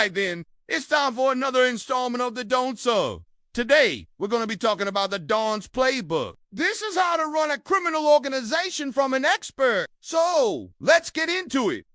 right then, it's time for another installment of the Don't So. Today, we're going to be talking about the Don's Playbook. This is how to run a criminal organization from an expert. So, let's get into it.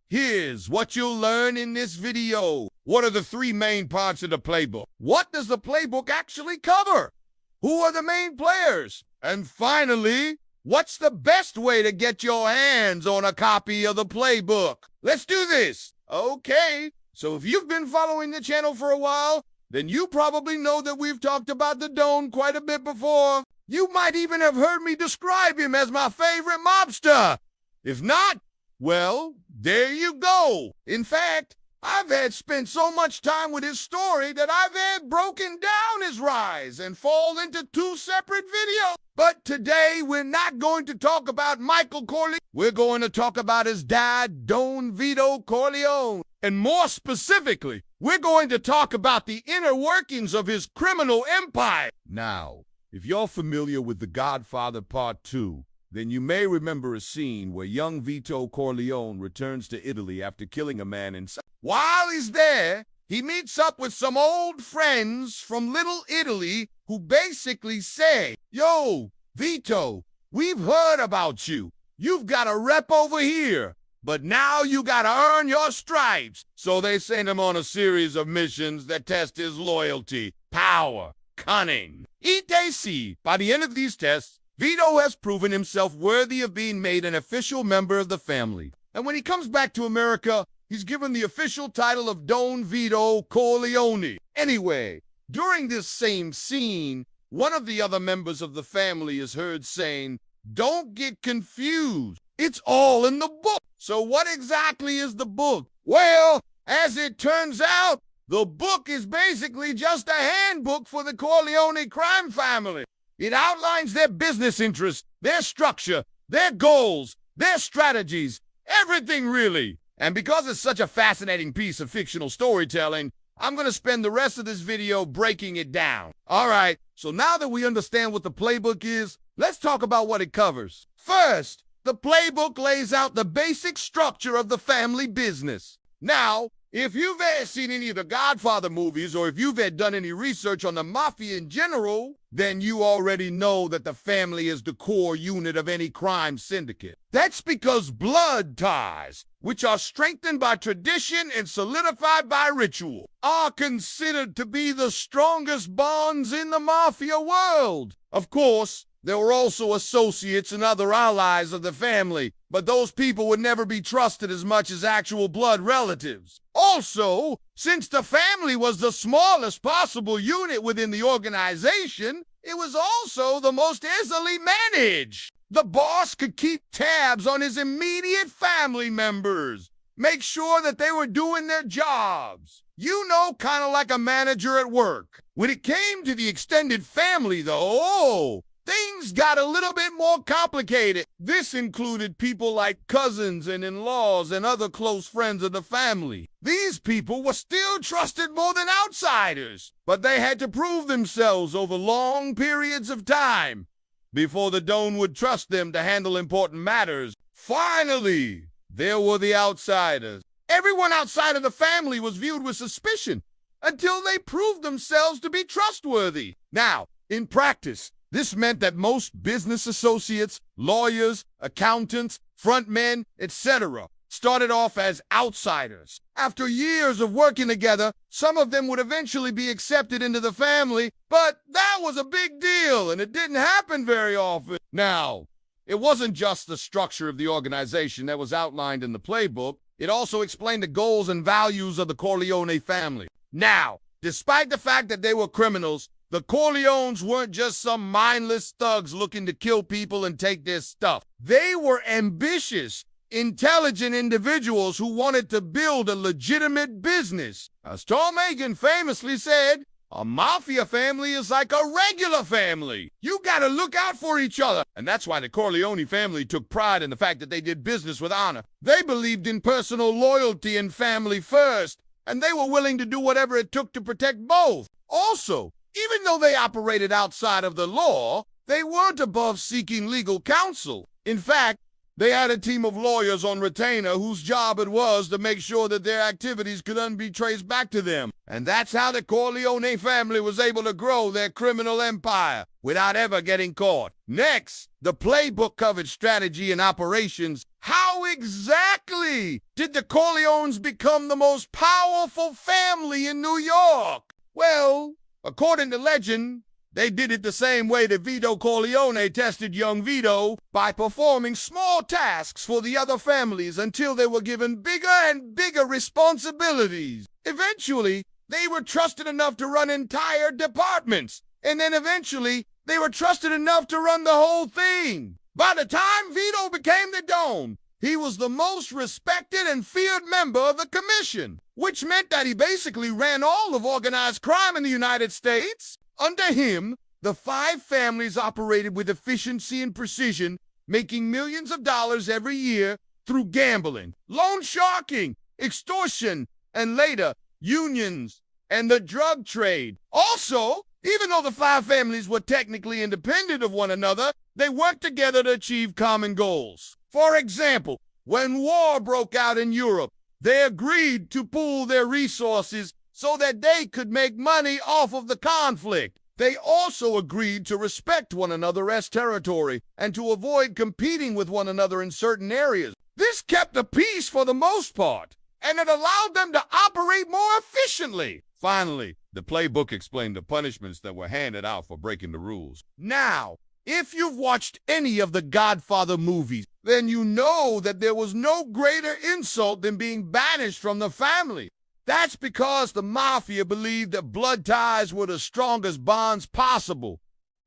Here's what you'll learn in this video. What are the three main parts of the playbook? What does the playbook actually cover? Who are the main players? And finally, what's the best way to get your hands on a copy of the playbook? Let's do this. Okay, so if you've been following the channel for a while, then you probably know that we've talked about the Don quite a bit before. You might even have heard me describe him as my favorite mobster. If not, well, there you go. In fact, I've had spent so much time with his story that I've had broken down his rise and fall into two separate videos. But today, we're not going to talk about Michael Corleone. We're going to talk about his dad, Don Vito Corleone. And more specifically, we're going to talk about the inner workings of his criminal empire. Now, if you're familiar with The Godfather Part 2, then you may remember a scene where young Vito Corleone returns to Italy after killing a man in... While he's there, he meets up with some old friends from Little Italy who basically say, "Yo, Vito, we've heard about you. You've got a rep over here, but now you gotta earn your stripes." So they send him on a series of missions that test his loyalty, power, cunning. Etc. By the end of these tests, Vito has proven himself worthy of being made an official member of the family. And when he comes back to America, he's given the official title of Don Vito Corleone. Anyway, during this same scene, one of the other members of the family is heard saying, "Don't get confused. It's all in the book." So what exactly is the book? Well, as it turns out, the book is basically just a handbook for the Corleone crime family. It outlines their business interests, their structure, their goals, their strategies, everything really. And because it's such a fascinating piece of fictional storytelling, I'm going to spend the rest of this video breaking it down. All right, so now that we understand what the playbook is, let's talk about what it covers. First, the playbook lays out the basic structure of the family business. Now, if you've seen any of the Godfather movies, or if you've done any research on the Mafia in general, then you already know that the family is the core unit of any crime syndicate. That's because blood ties, which are strengthened by tradition and solidified by ritual, are considered to be the strongest bonds in the Mafia world. Of course, there were also associates and other allies of the family, but those people would never be trusted as much as actual blood relatives. Also, since the family was the smallest possible unit within the organization, it was also the most easily managed. The boss could keep tabs on his immediate family members, make sure that they were doing their jobs. You know, kind of like a manager at work. When it came to the extended family, though, things got a little bit more complicated. This included people like cousins and in-laws and other close friends of the family. These people were still trusted more than outsiders, but they had to prove themselves over long periods of time before the Don would trust them to handle important matters. Finally, there were the outsiders. Everyone outside of the family was viewed with suspicion until they proved themselves to be trustworthy. Now, in practice, this meant that most business associates, lawyers, accountants, frontmen, etc. started off as outsiders. After years of working together, some of them would eventually be accepted into the family, but that was a big deal, and it didn't happen very often. Now, it wasn't just the structure of the organization that was outlined in the playbook. It also explained the goals and values of the Corleone family. Now, despite the fact that they were criminals, the Corleones weren't just some mindless thugs looking to kill people and take their stuff. They were ambitious, intelligent individuals who wanted to build a legitimate business. As Tom Hagen famously said, "A mafia family is like a regular family. You gotta look out for each other." And that's why the Corleone family took pride in the fact that they did business with honor. They believed in personal loyalty and family first, and they were willing to do whatever it took to protect both. Also, even though they operated outside of the law, they weren't above seeking legal counsel. In fact, They had a team of lawyers on retainer whose job it was to make sure that their activities couldn't be traced back to them. And that's how the Corleone family was able to grow their criminal empire without ever getting caught. Next, the playbook covered strategy and operations. How exactly did the Corleones become the most powerful family in New York? Well, according to legend, they did it the same way that Vito Corleone tested young Vito, by performing small tasks for the other families until they were given bigger and bigger responsibilities. Eventually, they were trusted enough to run entire departments, and then eventually, they were trusted enough to run the whole thing. By the time Vito became the Don, he was the most respected and feared member of the commission, which meant that he basically ran all of organized crime in the United States. Under him, the 5 families operated with efficiency and precision, making millions of dollars every year through gambling, loan sharking, extortion, and later, unions and the drug trade. Also, even though the 5 families were technically independent of one another, they worked together to achieve common goals. For example, when war broke out in Europe, they agreed to pool their resources so that they could make money off of the conflict. They also agreed to respect one another as territory and to avoid competing with one another in certain areas. This kept the peace for the most part, and it allowed them to operate more efficiently. Finally, the playbook explained the punishments that were handed out for breaking the rules. Now, if you've watched any of the Godfather movies, then you know that there was no greater insult than being banished from the family. That's because the Mafia believed that blood ties were the strongest bonds possible,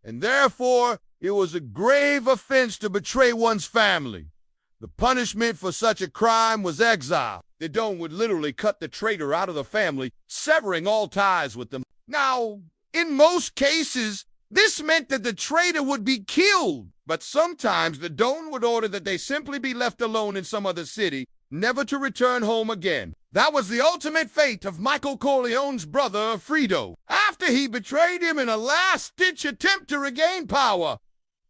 and therefore it was a grave offense to betray one's family. The punishment for such a crime was exile. The Don would literally cut the traitor out of the family, severing all ties with them. Now, in most cases, this meant that the traitor would be killed, but sometimes the Don would order that they simply be left alone in some other city, never to return home again. That was the ultimate fate of Michael Corleone's brother, Fredo. After he betrayed him in a last-ditch attempt to regain power,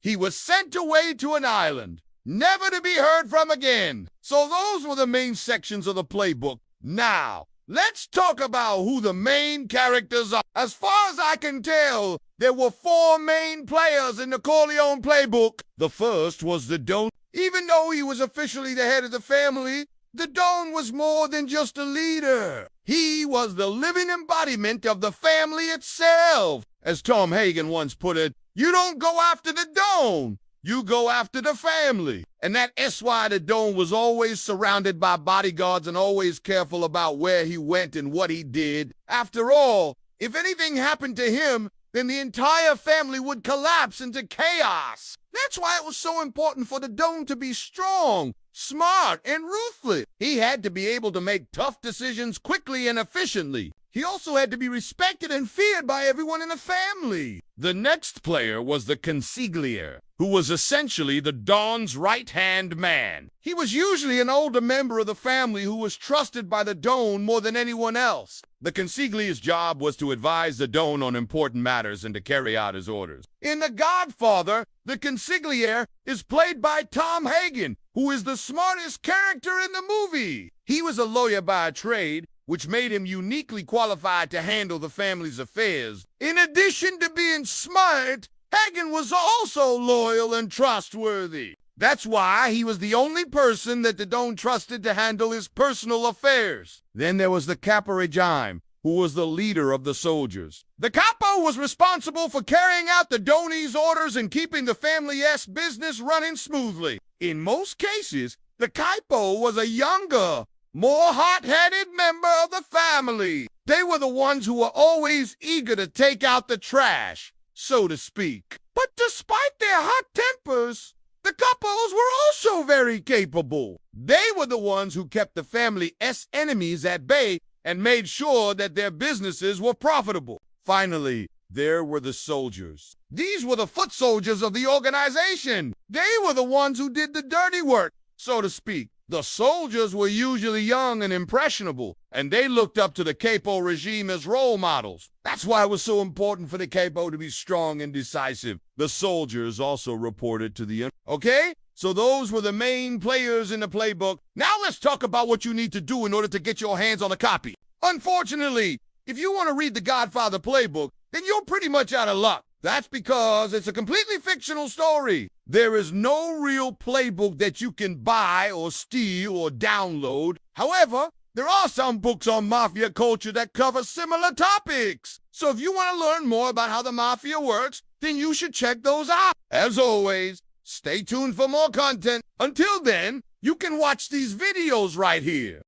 he was sent away to an island, never to be heard from again. So those were the main sections of the playbook. Now, let's talk about who the main characters are. As far as I can tell, there were 4 main players in the Corleone playbook. The first was the Don. Even though he was officially the head of the family, the Don was more than just a leader. He was the living embodiment of the family itself. As Tom Hagen once put it, you don't go after the Don, you go after the family. And that's why the Don was always surrounded by bodyguards and always careful about where he went and what he did. After all, if anything happened to him, then the entire family would collapse into chaos. That's why it was so important for the Don to be strong, smart, and ruthless. He had to be able to make tough decisions quickly and efficiently. He also had to be respected and feared by everyone in the family. The next player was the consigliere, who was essentially the Don's right-hand man. He was usually an older member of the family who was trusted by the Don more than anyone else. The consigliere's job was to advise the Don on important matters and to carry out his orders. In The Godfather, the consigliere is played by Tom Hagen, who is the smartest character in the movie. He was a lawyer by trade, which made him uniquely qualified to handle the family's affairs. In addition to being smart, Hagen was also loyal and trustworthy. That's why he was the only person that the Don trusted to handle his personal affairs. Then there was the Capo Regime, who was the leader of the soldiers. The Capo was responsible for carrying out the Don's orders and keeping the family's business running smoothly. In most cases, the Capo was a younger, more hot-headed member of the family. They were the ones who were always eager to take out the trash, so to speak. But despite their hot tempers, the Capos were also very capable. They were the ones who kept the family's enemies at bay and made sure that their businesses were profitable. Finally, there were the soldiers. These were the foot soldiers of the organization. They were the ones who did the dirty work, so to speak. The soldiers were usually young and impressionable, and they looked up to the Capo regime as role models. That's why it was so important for the Capo to be strong and decisive. The soldiers also reported to the... Okay? So those were the main players in the playbook. Now let's talk about what you need to do in order to get your hands on a copy. Unfortunately, if you want to read the Godfather playbook, then you're pretty much out of luck. That's because it's a completely fictional story. There is no real playbook that you can buy or steal or download. However, there are some books on Mafia culture that cover similar topics. So if you want to learn more about how the Mafia works, then you should check those out. As always, stay tuned for more content. Until then, you can watch these videos right here.